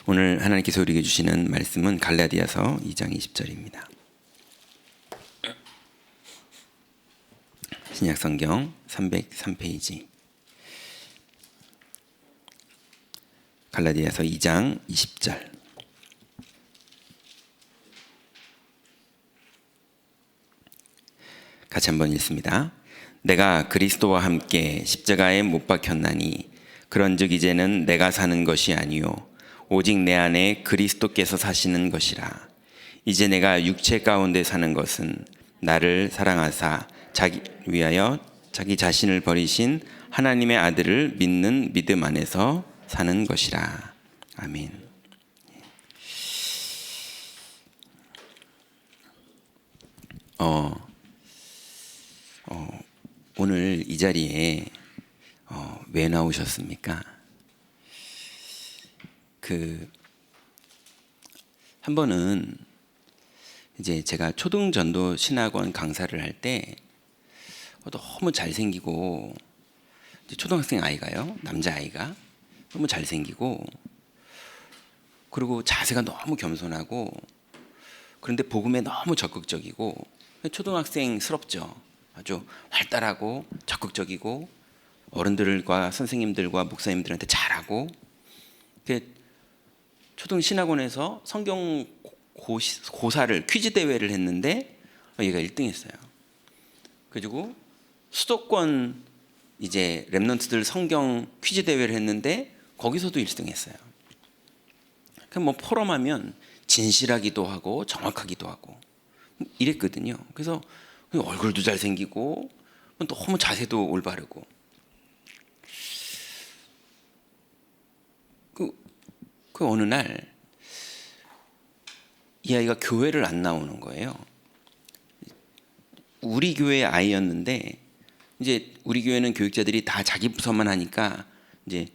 오늘 하나님께서 우리에게 주시는 말씀은 갈라디아서 2장 20절입니다. 신약성경 303페이지 갈라디아서 2장 20절. 같이 한번 읽습니다. 내가 그리스도와 함께 십자가에 못 박혔나니 그런즉 이제는 내가 사는 것이 아니요 오직 내 안에 그리스도께서 사시는 것이라. 이제 내가 육체 가운데 사는 것은 나를 사랑하사 자기 위하여 자기 자신을 버리신 하나님의 아들을 믿는 믿음 안에서 사는 것이라. 아멘. 오늘 이 자리에 왜 나오셨습니까? 한 번은 이제 제가 초등전도 신학원 강사를 할 때 너무 잘생기고, 초등학생 아이가요, 남자 아이가 너무 잘생기고, 그리고 자세가 너무 겸손하고, 그런데 복음에 너무 적극적이고 초등학생스럽죠. 아주 활달하고 적극적이고 어른들과 선생님들과 목사님들한테 잘하고. 초등 신학원에서 성경 고사를 퀴즈 대회를 했는데 얘가 1등했어요. 그리고 수도권 이제 랩런트들 성경 퀴즈 대회를 했는데 거기서도 1등했어요. 그럼 뭐 포럼하면 진실하기도 하고 정확하기도 하고 이랬거든요. 그래서 얼굴도 잘생기고 너무 자세도 올바르고. 그 어느 날 이 아이가 교회를 안 나오는 거예요. 우리 교회 아이였는데 이제 우리 교회는 교육자들이 다 자기 부서만 하니까 이제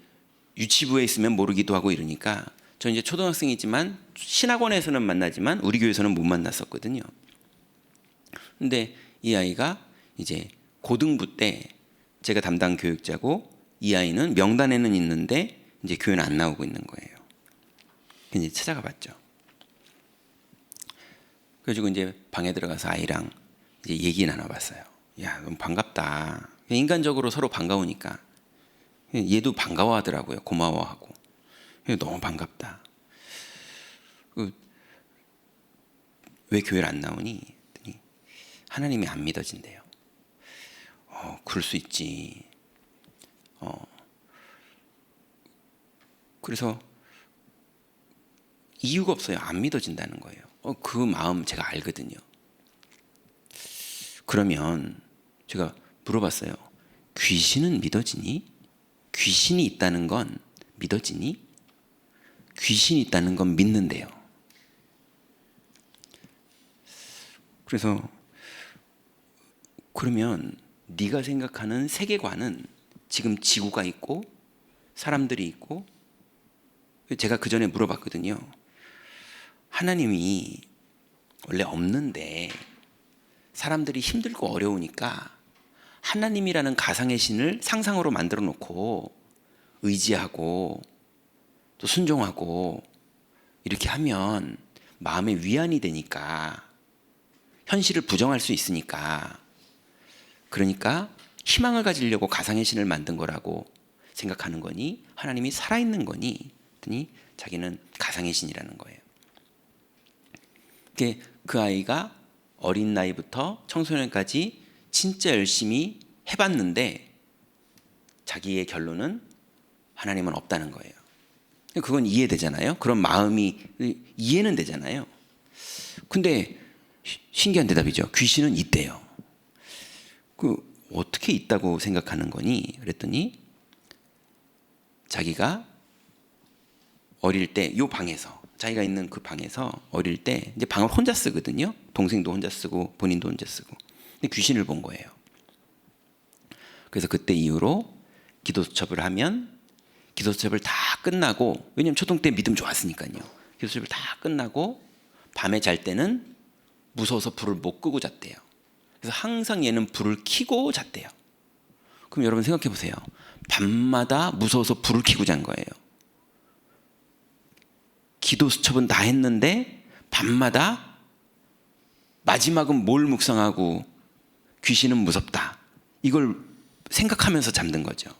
유치부에 있으면 모르기도 하고 이러니까 저 이제 초등학생이지만 신학원에서는 만나지만 우리 교회에서는 못 만났었거든요. 근데 이 아이가 이제 고등부 때 제가 담당 교육자고 이 아이는 명단에는 있는데 이제 교회는 안 나오고 있는 거예요. 이제 찾아가 봤죠. 그래가지고 이제 방에 들어가서 아이랑 이제 얘기 나눠봤어요. 야, 너무 반갑다. 인간적으로 서로 반가우니까 얘도 반가워하더라고요. 고마워하고. 너무 반갑다. 왜 교회를 안 나오니? 했더니 하나님이 안 믿어진대요. 그럴 수 있지. 그래서 이유가 없어요. 안 믿어진다는 거예요. 그 마음 제가 알거든요. 그러면 제가 물어봤어요. 귀신은 믿어지니? 귀신이 있다는 건 믿어지니? 귀신이 있다는 건 믿는데요. 그래서 그러면 네가 생각하는 세계관은 지금 지구가 있고 사람들이 있고, 제가 그 전에 물어봤거든요. 하나님이 원래 없는데 사람들이 힘들고 어려우니까 하나님이라는 가상의 신을 상상으로 만들어 놓고 의지하고 또 순종하고 이렇게 하면 마음의 위안이 되니까, 현실을 부정할 수 있으니까, 그러니까 희망을 가지려고 가상의 신을 만든 거라고 생각하는 거니 하나님이 살아있는 거니 했더니 자기는 가상의 신이라는 거예요. 그 아이가 어린 나이부터 청소년까지 진짜 열심히 해봤는데 자기의 결론은 하나님은 없다는 거예요. 그건 이해되잖아요. 그런 마음이 이해는 되잖아요. 근데 신기한 대답이죠. 귀신은 있대요. 어떻게 있다고 생각하는 거니? 그랬더니 자기가 어릴 때 요 방에서, 자기가 있는 그 방에서 어릴 때 이제 방을 혼자 쓰거든요. 동생도 혼자 쓰고 본인도 혼자 쓰고. 근데 귀신을 본 거예요. 그래서 그때 이후로 기도 수첩을 하면 기도 수첩을 다 끝나고, 왜냐면 초등 때 믿음 좋았으니까요. 기도 수첩을 다 끝나고 밤에 잘 때는 무서워서 불을 못 끄고 잤대요. 그래서 항상 얘는 불을 켜고 잤대요. 그럼 여러분 생각해 보세요. 밤마다 무서워서 불을 켜고 잔 거예요. 기도 수첩은 다 했는데 밤마다 마지막은 뭘 묵상하고 귀신은 무섭다. 이걸 생각하면서 잠든 거죠.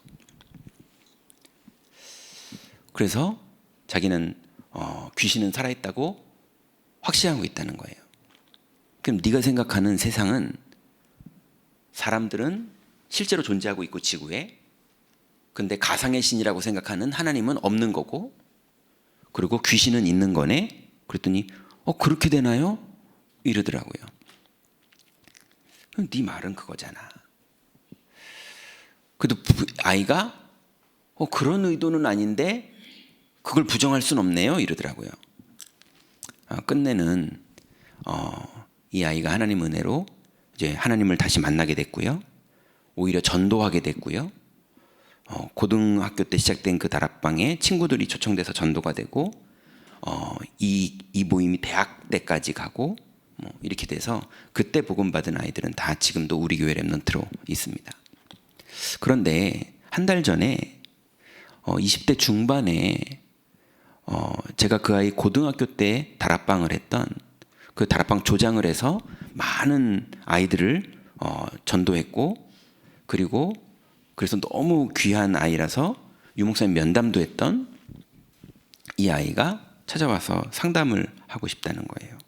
그래서 자기는 귀신은 살아있다고 확신하고 있다는 거예요. 그럼 네가 생각하는 세상은 사람들은 실제로 존재하고 있고 지구에, 근데 가상의 신이라고 생각하는 하나님은 없는 거고, 그리고 귀신은 있는 거네. 그랬더니 그렇게 되나요? 이러더라고요. 그럼 네 말은 그거잖아. 그래도 아이가 그런 의도는 아닌데 그걸 부정할 순 없네요. 이러더라고요. 끝내는 이 아이가 하나님 은혜로 이제 하나님을 다시 만나게 됐고요. 오히려 전도하게 됐고요. 고등학교 때 시작된 그 다락방에 친구들이 초청돼서 전도가 되고 이 모임이 대학 때까지 가고 이렇게 돼서 그때 복음 받은 아이들은 다 지금도 우리 교회 랩런트로 있습니다. 그런데 한 달 전에 20대 중반에 제가 그 아이 고등학교 때 다락방을 했던 그 다락방 조장을 해서 많은 아이들을 전도했고, 그리고 그래서 너무 귀한 아이라서 유목사님 면담도 했던 이 아이가 찾아와서 상담을 하고 싶다는 거예요.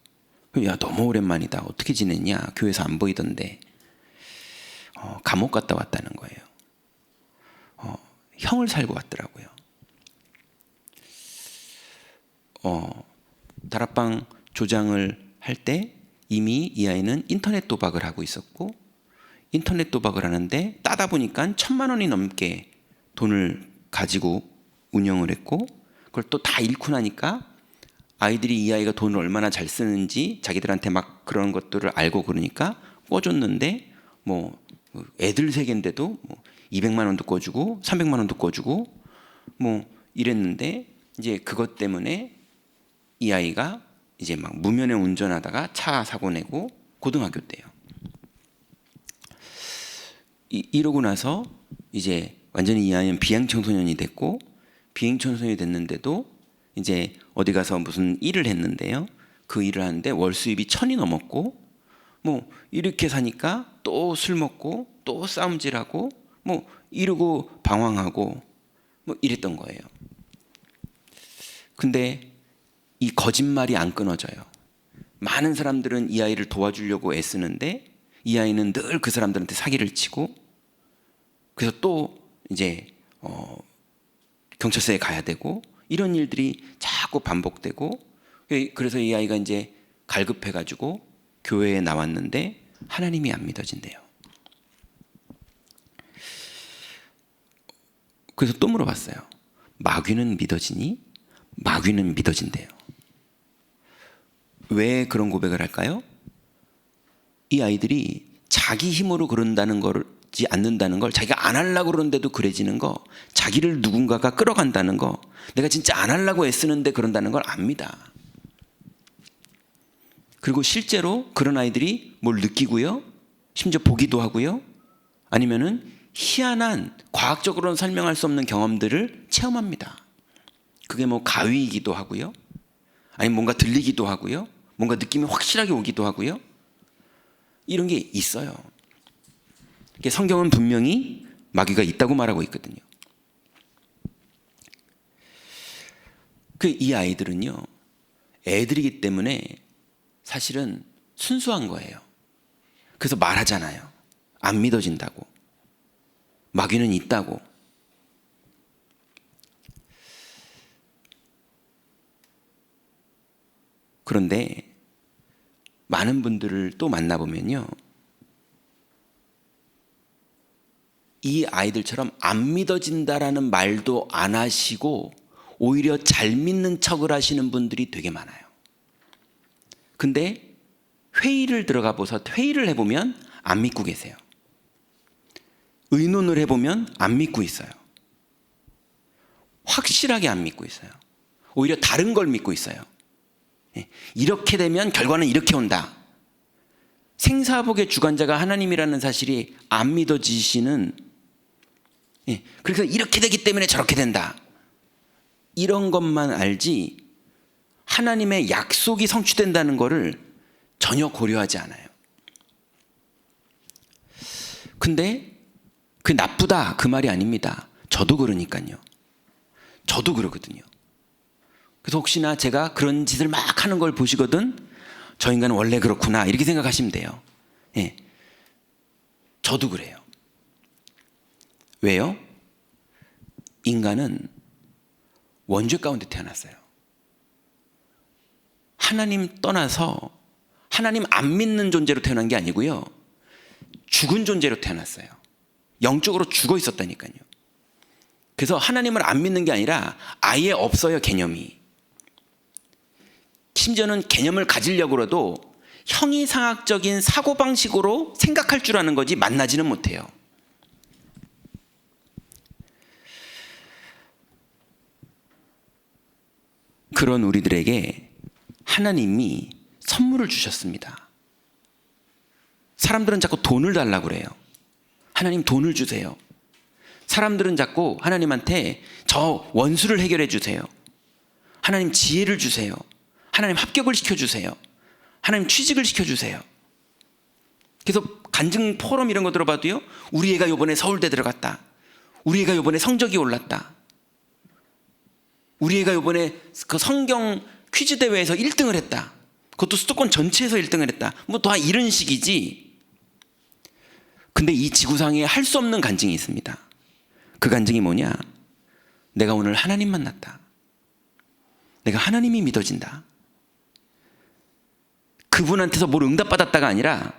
야, 너무 오랜만이다. 어떻게 지냈냐? 교회에서 안 보이던데. 감옥 갔다 왔다는 거예요. 형을 살고 왔더라고요. 다락방 조장을 할 때 이미 이 아이는 인터넷 도박을 하고 있었고, 인터넷 도박을 하는데 따다 보니까 1,000만 원이 넘게 돈을 가지고 운영을 했고, 그걸 또 다 잃고 나니까 아이들이 이 아이가 돈을 얼마나 잘 쓰는지 자기들한테 막 그런 것들을 알고 그러니까 꿔줬는데, 뭐 애들 세계인데도 200만 원도 꿔주고 300만 원도 꿔주고 뭐 이랬는데, 이제 그것 때문에 이 아이가 이제 막 무면허 운전하다가 차 사고 내고, 고등학교 때요. 이러고 나서 이제 완전히 이 아이는 비행청소년이 됐고, 비행청소년이 됐는데도 이제 어디 가서 무슨 일을 했는데요. 그 일을 하는데 월 수입이 1,000이 넘었고, 뭐 이렇게 사니까 또 술 먹고 또 싸움질하고 뭐 이러고 방황하고 뭐 이랬던 거예요. 근데 이 거짓말이 안 끊어져요. 많은 사람들은 이 아이를 도와주려고 애쓰는데 이 아이는 늘 그 사람들한테 사기를 치고, 그래서 또 이제 경찰서에 가야 되고, 이런 일들이 자꾸 반복되고, 그래서 이 아이가 이제 갈급해가지고 교회에 나왔는데 하나님이 안 믿어진대요. 그래서 또 물어봤어요. 마귀는 믿어지니? 마귀는 믿어진대요. 왜 그런 고백을 할까요? 이 아이들이 자기 힘으로 그런다는 거지 않는다는 걸, 자기가 안 하려고 그러는데도 그래지는 거, 자기를 누군가가 끌어간다는 거, 내가 진짜 안 하려고 애쓰는데 그런다는 걸 압니다. 그리고 실제로 그런 아이들이 뭘 느끼고요, 심지어 보기도 하고요, 아니면은 희한한 과학적으로는 설명할 수 없는 경험들을 체험합니다. 그게 뭐 가위이기도 하고요, 아니면 뭔가 들리기도 하고요, 뭔가 느낌이 확실하게 오기도 하고요, 이런 게 있어요. 성경은 분명히 마귀가 있다고 말하고 있거든요. 이 아이들은요, 애들이기 때문에 사실은 순수한 거예요. 그래서 말하잖아요. 안 믿어진다고. 마귀는 있다고. 그런데 많은 분들을 또 만나보면요, 이 아이들처럼 안 믿어진다라는 말도 안 하시고 오히려 잘 믿는 척을 하시는 분들이 되게 많아요. 근데 회의를 들어가 보서 회의를 해보면 안 믿고 계세요. 의논을 해보면 안 믿고 있어요. 확실하게 안 믿고 있어요. 오히려 다른 걸 믿고 있어요. 이렇게 되면 결과는 이렇게 온다. 생사복의 주관자가 하나님이라는 사실이 안 믿어지시는, 그래서 이렇게 되기 때문에 저렇게 된다, 이런 것만 알지 하나님의 약속이 성취된다는 것을 전혀 고려하지 않아요. 근데 그게 나쁘다 그 말이 아닙니다. 저도 그러니까요. 저도 그러거든요. 그래서 혹시나 제가 그런 짓을 막 하는 걸 보시거든 저 인간은 원래 그렇구나 이렇게 생각하시면 돼요. 예. 저도 그래요. 왜요? 인간은 원죄 가운데 태어났어요. 하나님 떠나서 하나님 안 믿는 존재로 태어난 게 아니고요. 죽은 존재로 태어났어요. 영적으로 죽어 있었다니까요. 그래서 하나님을 안 믿는 게 아니라 아예 없어요, 개념이. 심지어는 개념을 가지려고 해도 형이상학적인 사고방식으로 생각할 줄 아는 거지 만나지는 못해요. 그런 우리들에게 하나님이 선물을 주셨습니다. 사람들은 자꾸 돈을 달라고 그래요. 하나님 돈을 주세요. 사람들은 자꾸 하나님한테 저 원수를 해결해 주세요. 하나님 지혜를 주세요. 하나님 합격을 시켜주세요. 하나님 취직을 시켜주세요. 그래서 간증 포럼 이런 거 들어봐도요. 우리 애가 이번에 서울대 들어갔다. 우리 애가 이번에 성적이 올랐다. 우리 애가 이번에 그 성경 퀴즈 대회에서 1등을 했다. 그것도 수도권 전체에서 1등을 했다. 뭐 다 이런 식이지. 근데 이 지구상에 할 수 없는 간증이 있습니다. 그 간증이 뭐냐? 내가 오늘 하나님 만났다. 내가 하나님이 믿어진다. 그분한테서 뭘 응답받았다가 아니라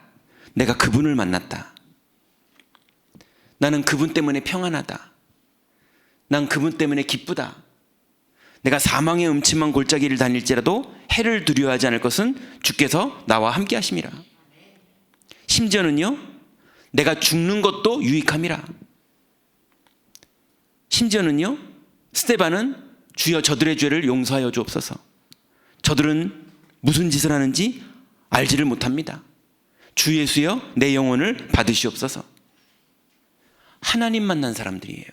내가 그분을 만났다. 나는 그분 때문에 평안하다. 난 그분 때문에 기쁘다. 내가 사망의 음침한 골짜기를 다닐지라도 해를 두려워하지 않을 것은 주께서 나와 함께 하심이라. 심지어는요, 내가 죽는 것도 유익함이라. 심지어는요, 스데반은 주여 저들의 죄를 용서하여 주옵소서. 저들은 무슨 짓을 하는지 알지를 못합니다. 주 예수여 내 영혼을 받으시옵소서. 하나님 만난 사람들이에요.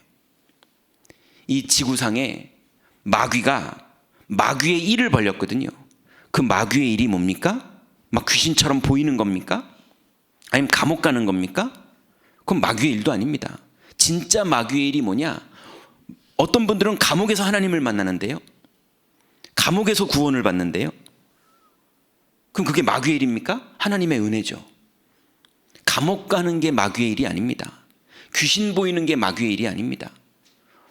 이 지구상에 마귀가 마귀의 일을 벌였거든요. 그 마귀의 일이 뭡니까? 막 귀신처럼 보이는 겁니까? 아니면 감옥 가는 겁니까? 그건 마귀의 일도 아닙니다. 진짜 마귀의 일이 뭐냐? 어떤 분들은 감옥에서 하나님을 만나는데요. 감옥에서 구원을 받는데요. 그럼 그게 마귀의 일입니까? 하나님의 은혜죠. 감옥 가는 게 마귀의 일이 아닙니다. 귀신 보이는 게 마귀의 일이 아닙니다.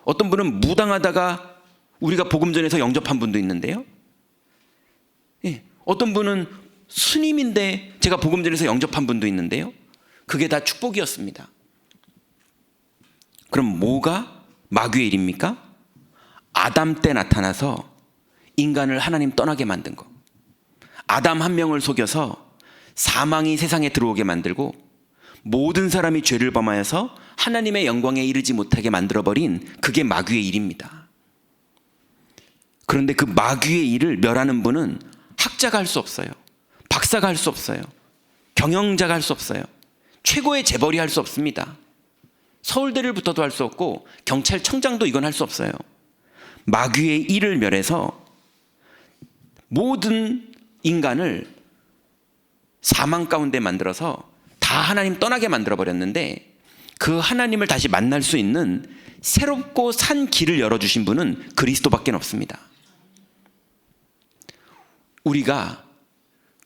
어떤 분은 무당하다가 우리가 복음 전에서 영접한 분도 있는데요. 예, 어떤 분은 스님인데 제가 복음 전에서 영접한 분도 있는데요. 그게 다 축복이었습니다. 그럼 뭐가 마귀의 일입니까? 아담 때 나타나서 인간을 하나님 떠나게 만든 거. 아담 한 명을 속여서 사망이 세상에 들어오게 만들고 모든 사람이 죄를 범하여서 하나님의 영광에 이르지 못하게 만들어버린 그게 마귀의 일입니다. 그런데 그 마귀의 일을 멸하는 분은 학자가 할 수 없어요. 박사가 할 수 없어요. 경영자가 할 수 없어요. 최고의 재벌이 할 수 없습니다. 서울대를 붙어도 할 수 없고 경찰청장도 이건 할 수 없어요. 마귀의 일을 멸해서 모든 인간을 사망 가운데 만들어서 다 하나님 떠나게 만들어버렸는데 그 하나님을 다시 만날 수 있는 새롭고 산 길을 열어주신 분은 그리스도밖에 없습니다. 우리가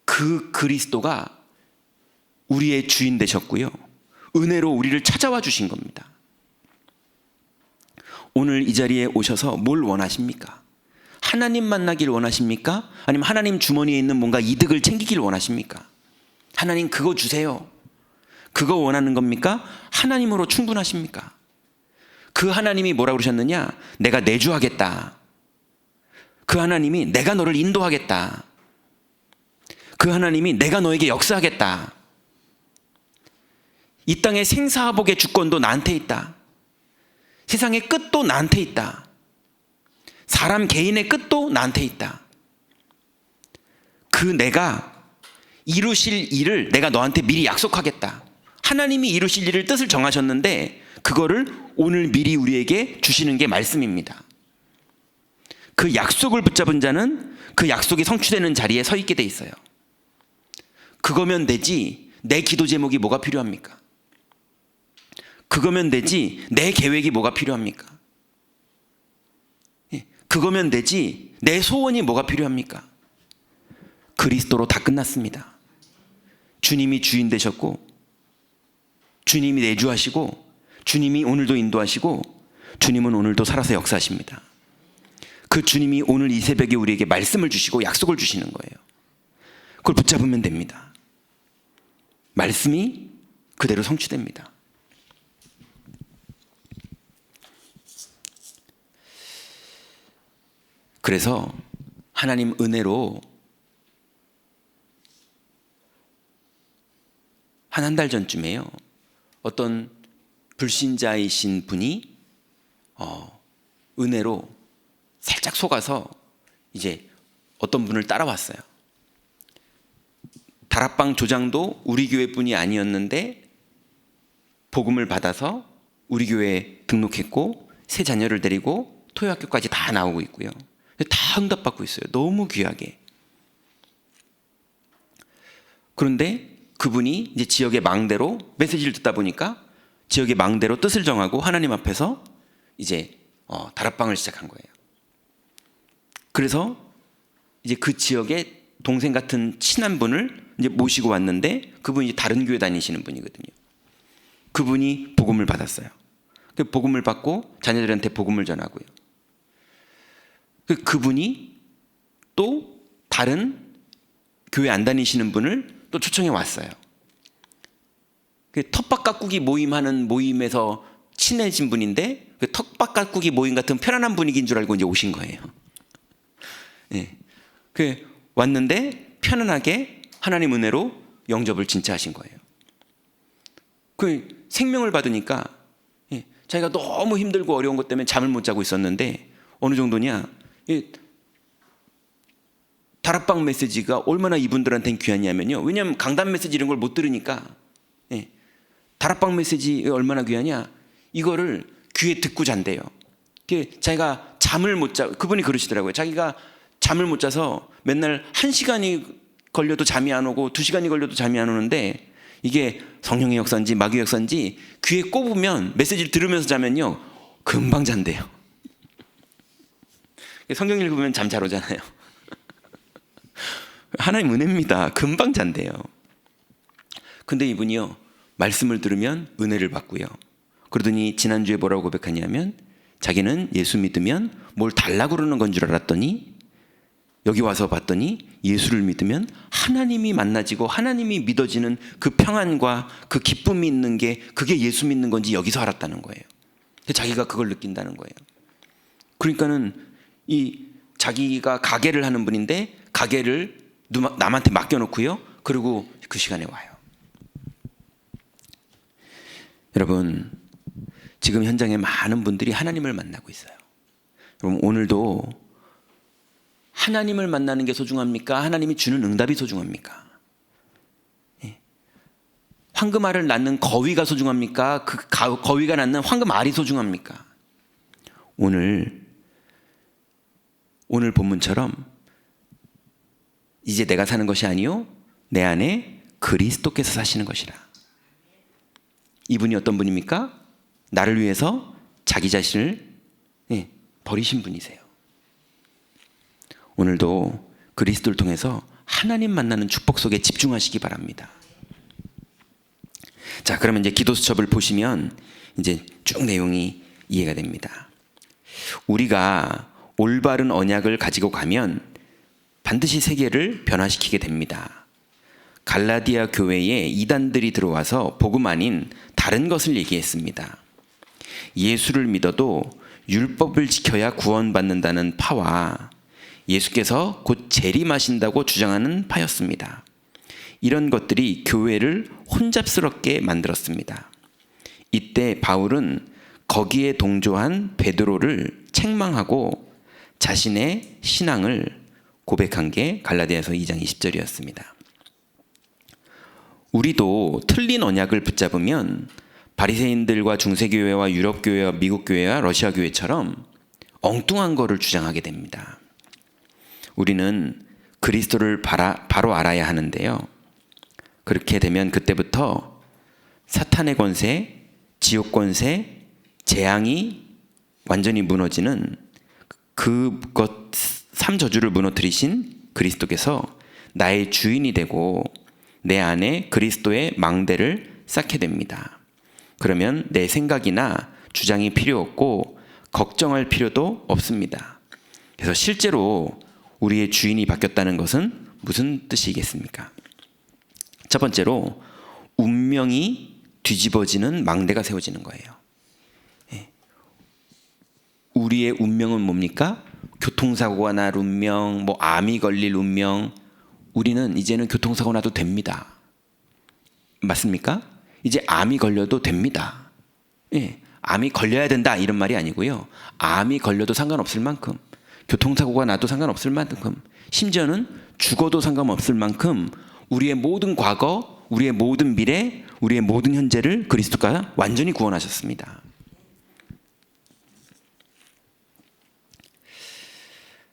그 그리스도가 우리의 주인 되셨고요. 은혜로 우리를 찾아와 주신 겁니다. 오늘 이 자리에 오셔서 뭘 원하십니까? 하나님 만나길 원하십니까? 아니면 하나님 주머니에 있는 뭔가 이득을 챙기길 원하십니까? 하나님 그거 주세요. 그거 원하는 겁니까? 하나님으로 충분하십니까? 그 하나님이 뭐라고 그러셨느냐? 내가 내주하겠다. 그 하나님이 내가 너를 인도하겠다. 그 하나님이 내가 너에게 역사하겠다. 이 땅의 생사화복의 주권도 나한테 있다. 세상의 끝도 나한테 있다. 사람 개인의 끝도 나한테 있다. 그 내가 이루실 일을 내가 너한테 미리 약속하겠다. 하나님이 이루실 일을 뜻을 정하셨는데 그거를 오늘 미리 우리에게 주시는 게 말씀입니다. 그 약속을 붙잡은 자는 그 약속이 성취되는 자리에 서 있게 돼 있어요. 그거면 되지 내 기도 제목이 뭐가 필요합니까? 그거면 되지 내 계획이 뭐가 필요합니까? 그거면 되지 내 소원이 뭐가 필요합니까? 그리스도로 다 끝났습니다. 주님이 주인 되셨고, 주님이 내주하시고, 주님이 오늘도 인도하시고, 주님은 오늘도 살아서 역사하십니다. 그 주님이 오늘 이 새벽에 우리에게 말씀을 주시고 약속을 주시는 거예요. 그걸 붙잡으면 됩니다. 말씀이 그대로 성취됩니다. 그래서 하나님 은혜로 한 달 전쯤에요, 어떤 불신자이신 분이 은혜로 살짝 속아서 이제 어떤 분을 따라왔어요. 다락방 조장도 우리 교회 분이 아니었는데 복음을 받아서 우리 교회에 등록했고 새 자녀를 데리고 토요학교까지 다 나오고 있고요. 다 응답받고 있어요. 너무 귀하게. 그런데 그분이 이제 지역의 망대로 메시지를 듣다 보니까 지역의 망대로 뜻을 정하고 하나님 앞에서 이제 다락방을 시작한 거예요. 그래서 이제 그 지역의 동생 같은 친한 분을 이제 모시고 왔는데 그분이 다른 교회 다니시는 분이거든요. 그분이 복음을 받았어요. 그 복음을 받고 자녀들한테 복음을 전하고요. 그분이 또 다른 교회 안 다니시는 분을 또 초청해 왔어요. 그 텃밭 가꾸기 모임하는 모임에서 친해진 분인데 그 텃밭 가꾸기 모임 같은 편안한 분위기인 줄 알고 이제 오신 거예요. 네. 그 왔는데 편안하게 하나님 은혜로 영접을 진짜 하신 거예요. 그 생명을 받으니까 자기가 너무 힘들고 어려운 것 때문에 잠을 못 자고 있었는데 어느 정도냐, 다락방 메시지가 얼마나 이분들한테는 귀하냐면요, 왜냐하면 강단 메시지 이런 걸 못 들으니까 다락방 메시지 얼마나 귀하냐, 이거를 귀에 듣고 잔대요. 자기가 잠을 못 자, 그분이 그러시더라고요. 자기가 잠을 못 자서 맨날 1시간이 걸려도 잠이 안 오고 2시간이 걸려도 잠이 안 오는데 이게 성령의 역사인지 마귀의 역사인지 귀에 꼽으면 메시지를 들으면서 자면요 금방 잔대요. 성경 읽으면 잠 잘 오잖아요. 하나님 은혜입니다. 금방 잔대요. 근데 이분이요 말씀을 들으면 은혜를 받고요. 그러더니 지난주에 뭐라고 고백하냐면 자기는 예수 믿으면 뭘 달라고 그러는 건 줄 알았더니 여기 와서 봤더니 예수를 믿으면 하나님이 만나지고 하나님이 믿어지는 그 평안과 그 기쁨이 있는 게 그게 예수 믿는 건지 여기서 알았다는 거예요. 자기가 그걸 느낀다는 거예요. 그러니까는 이 자기가 가게를 하는 분인데 가게를 남한테 맡겨놓고요. 그리고 그 시간에 와요. 여러분, 지금 현장에 많은 분들이 하나님을 만나고 있어요. 여러분, 오늘도 하나님을 만나는 게 소중합니까? 하나님이 주는 응답이 소중합니까? 황금알을 낳는 거위가 소중합니까? 그 거위가 낳는 황금알이 소중합니까? 오늘 본문처럼 이제 내가 사는 것이 아니요 내 안에 그리스도께서 사시는 것이라. 이분이 어떤 분입니까? 나를 위해서 자기 자신을 버리신 분이세요. 오늘도 그리스도를 통해서 하나님 만나는 축복 속에 집중하시기 바랍니다. 자, 그러면 이제 기도 수첩을 보시면 이제 쭉 내용이 이해가 됩니다. 우리가 올바른 언약을 가지고 가면 반드시 세계를 변화시키게 됩니다. 갈라디아 교회에 이단들이 들어와서 복음 아닌 다른 것을 얘기했습니다. 예수를 믿어도 율법을 지켜야 구원받는다는 파와 예수께서 곧 재림하신다고 주장하는 파였습니다. 이런 것들이 교회를 혼잡스럽게 만들었습니다. 이때 바울은 거기에 동조한 베드로를 책망하고 자신의 신앙을 고백한 게 갈라디아서 2장 20절이었습니다. 우리도 틀린 언약을 붙잡으면 바리새인들과 중세교회와 유럽교회와 미국교회와 러시아교회처럼 엉뚱한 거를 주장하게 됩니다. 우리는 그리스도를 바로 알아야 하는데요. 그렇게 되면 그때부터 사탄의 권세, 지옥 권세, 재앙이 완전히 무너지는 그것 3저주를 무너뜨리신 그리스도께서 나의 주인이 되고 내 안에 그리스도의 망대를 쌓게 됩니다. 그러면 내 생각이나 주장이 필요 없고 걱정할 필요도 없습니다. 그래서 실제로 우리의 주인이 바뀌었다는 것은 무슨 뜻이겠습니까? 첫 번째로 운명이 뒤집어지는 망대가 세워지는 거예요. 우리의 운명은 뭡니까? 교통사고가 날 운명, 암이 걸릴 운명. 우리는 이제는 교통사고 나도 됩니다. 맞습니까? 이제 암이 걸려도 됩니다. 암이 걸려야 된다 이런 말이 아니고요. 암이 걸려도 상관없을 만큼, 교통사고가 나도 상관없을 만큼, 심지어는 죽어도 상관없을 만큼 우리의 모든 과거, 우리의 모든 미래, 우리의 모든 현재를 그리스도가 완전히 구원하셨습니다.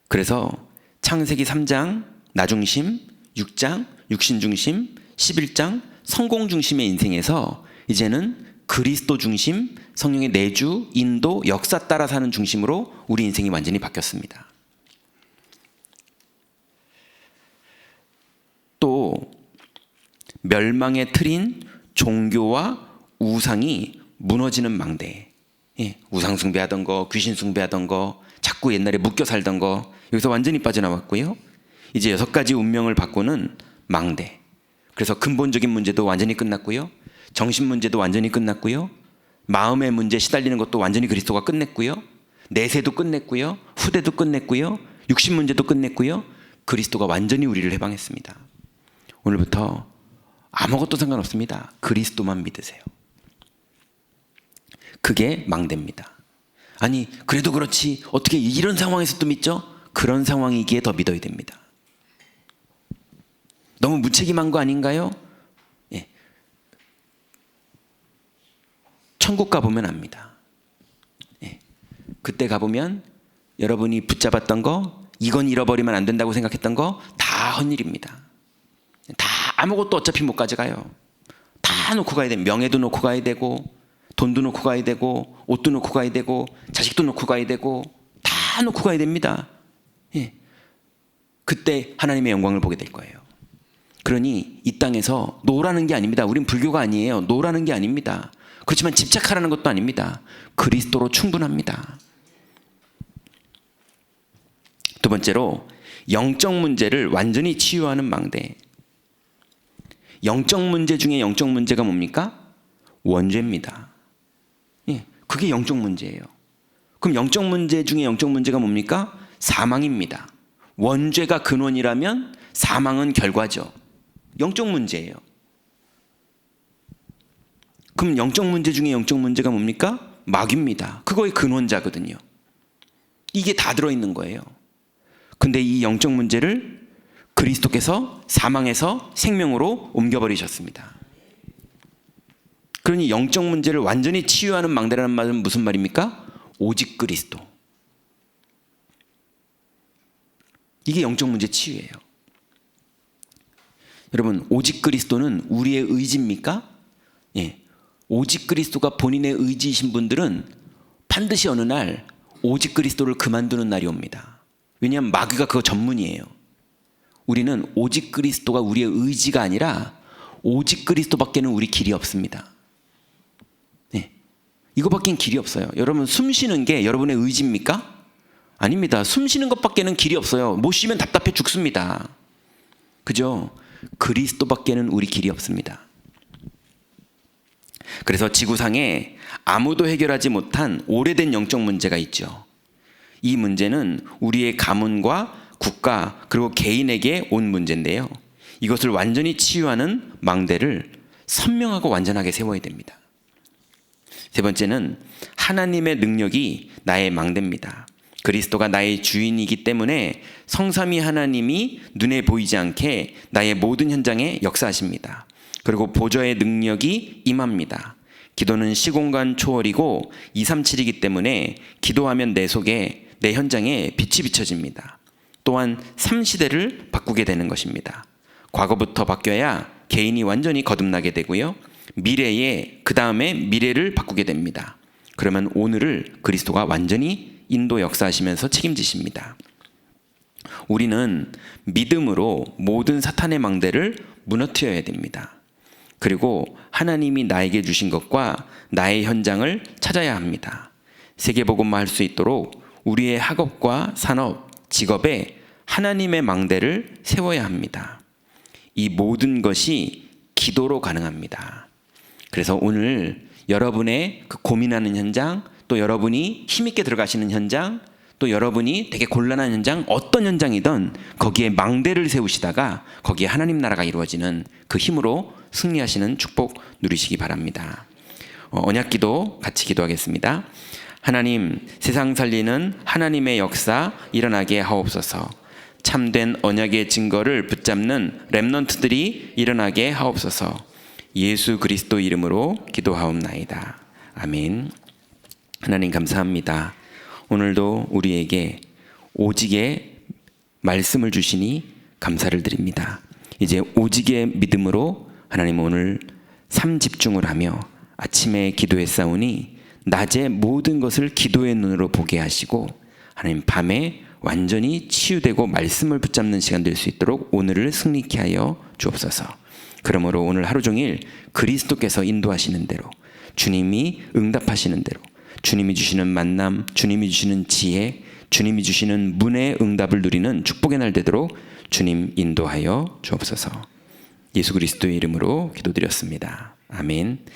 그래서 창세기 3장 나중심, 6장 육신중심, 11장 성공중심의 인생에서 이제는 그리스도 중심, 성령의 내주, 인도, 역사 따라 사는 중심으로 우리 인생이 완전히 바뀌었습니다. 또 멸망의 틀인 종교와 우상이 무너지는 망대. 우상 숭배하던 거, 귀신 숭배하던 거, 자꾸 옛날에 묶여 살던 거, 여기서 완전히 빠져나왔고요. 이제 6가지 운명을 바꾸는 망대. 그래서 근본적인 문제도 완전히 끝났고요. 정신 문제도 완전히 끝났고요. 마음의 문제 시달리는 것도 완전히 그리스도가 끝냈고요. 내세도 끝냈고요. 후대도 끝냈고요. 육신 문제도 끝냈고요. 그리스도가 완전히 우리를 해방했습니다. 오늘부터 아무것도 상관없습니다. 그리스도만 믿으세요. 그게 망대입니다. 아니 그래도 그렇지 어떻게 이런 상황에서도 믿죠? 그런 상황이기에 더 믿어야 됩니다. 너무 무책임한 거 아닌가요? 천국 가보면 압니다. 그때 가보면 여러분이 붙잡았던 거, 이건 잃어버리면 안 된다고 생각했던 거 다 헛일입니다. 다 아무것도 어차피 못 가져가요. 다 놓고 가야 됩니다. 명예도 놓고 가야 되고, 돈도 놓고 가야 되고, 옷도 놓고 가야 되고, 자식도 놓고 가야 되고, 다 놓고 가야 됩니다. 그때 하나님의 영광을 보게 될 거예요. 그러니 이 땅에서 노라는 게 아닙니다. 우린 불교가 아니에요. 노라는 게 아닙니다. 그렇지만 집착하라는 것도 아닙니다. 그리스도로 충분합니다. 두 번째로 영적 문제를 완전히 치유하는 망대. 영적 문제 중에 영적 문제가 뭡니까? 원죄입니다. 그게 영적 문제예요. 그럼 영적 문제 중에 영적 문제가 뭡니까? 사망입니다. 원죄가 근원이라면 사망은 결과죠. 영적 문제예요. 그럼 영적 문제 중에 영적 문제가 뭡니까? 마귀입니다. 그거의 근원자거든요. 이게 다 들어있는 거예요. 근데 이 영적 문제를 그리스도께서 사망에서 생명으로 옮겨버리셨습니다. 그러니 영적 문제를 완전히 치유하는 망대라는 말은 무슨 말입니까? 오직 그리스도. 이게 영적 문제 치유예요. 여러분, 오직 그리스도는 우리의 의지입니까? 오직 그리스도가 본인의 의지이신 분들은 반드시 어느 날 오직 그리스도를 그만두는 날이 옵니다. 왜냐하면 마귀가 그거 전문이에요. 우리는 오직 그리스도가 우리의 의지가 아니라 오직 그리스도밖에는 우리 길이 없습니다. 이거밖엔 길이 없어요. 여러분, 숨 쉬는 게 여러분의 의지입니까? 아닙니다. 숨 쉬는 것밖에는 길이 없어요. 못 쉬면 답답해 죽습니다. 그죠? 그리스도밖에는 우리 길이 없습니다. 그래서 지구상에 아무도 해결하지 못한 오래된 영적 문제가 있죠. 이 문제는 우리의 가문과 국가 그리고 개인에게 온 문제인데요. 이것을 완전히 치유하는 망대를 선명하고 완전하게 세워야 됩니다. 세 번째는 하나님의 능력이 나의 망대입니다. 그리스도가 나의 주인이기 때문에 성삼위 하나님이 눈에 보이지 않게 나의 모든 현장에 역사하십니다. 그리고 보좌의 능력이 임합니다. 기도는 시공간 초월이고 237이기 때문에 기도하면 내 속에 내 현장에 빛이 비춰집니다. 또한 3시대를 바꾸게 되는 것입니다. 과거부터 바뀌어야 개인이 완전히 거듭나게 되고요. 미래에 그 다음에 미래를 바꾸게 됩니다. 그러면 오늘을 그리스도가 완전히 인도 역사하시면서 책임지십니다. 우리는 믿음으로 모든 사탄의 망대를 무너뜨려야 됩니다. 그리고 하나님이 나에게 주신 것과 나의 현장을 찾아야 합니다. 세계복음화 할 수 있도록 우리의 학업과 산업, 직업에 하나님의 망대를 세워야 합니다. 이 모든 것이 기도로 가능합니다. 그래서 오늘 여러분의 그 고민하는 현장, 또 여러분이 힘있게 들어가시는 현장, 또 여러분이 되게 곤란한 현장, 어떤 현장이든 거기에 망대를 세우시다가 거기에 하나님 나라가 이루어지는 그 힘으로 승리하시는 축복 누리시기 바랍니다. 언약기도 같이 기도하겠습니다. 하나님, 세상 살리는 하나님의 역사 일어나게 하옵소서. 참된 언약의 증거를 붙잡는 렘넌트들이 일어나게 하옵소서. 예수 그리스도 이름으로 기도하옵나이다. 아멘. 하나님 감사합니다. 오늘도 우리에게 오직의 말씀을 주시니 감사를 드립니다. 이제 오직의 믿음으로 하나님 오늘 삶 집중을 하며 아침에 기도했사오니 낮에 모든 것을 기도의 눈으로 보게 하시고 하나님 밤에 완전히 치유되고 말씀을 붙잡는 시간 될 수 있도록 오늘을 승리케 하여 주옵소서. 그러므로 오늘 하루 종일 그리스도께서 인도하시는 대로, 주님이 응답하시는 대로, 주님이 주시는 만남, 주님이 주시는 지혜, 주님이 주시는 문의 응답을 누리는 축복의 날 되도록 주님 인도하여 주옵소서. 예수 그리스도의 이름으로 기도드렸습니다. 아멘.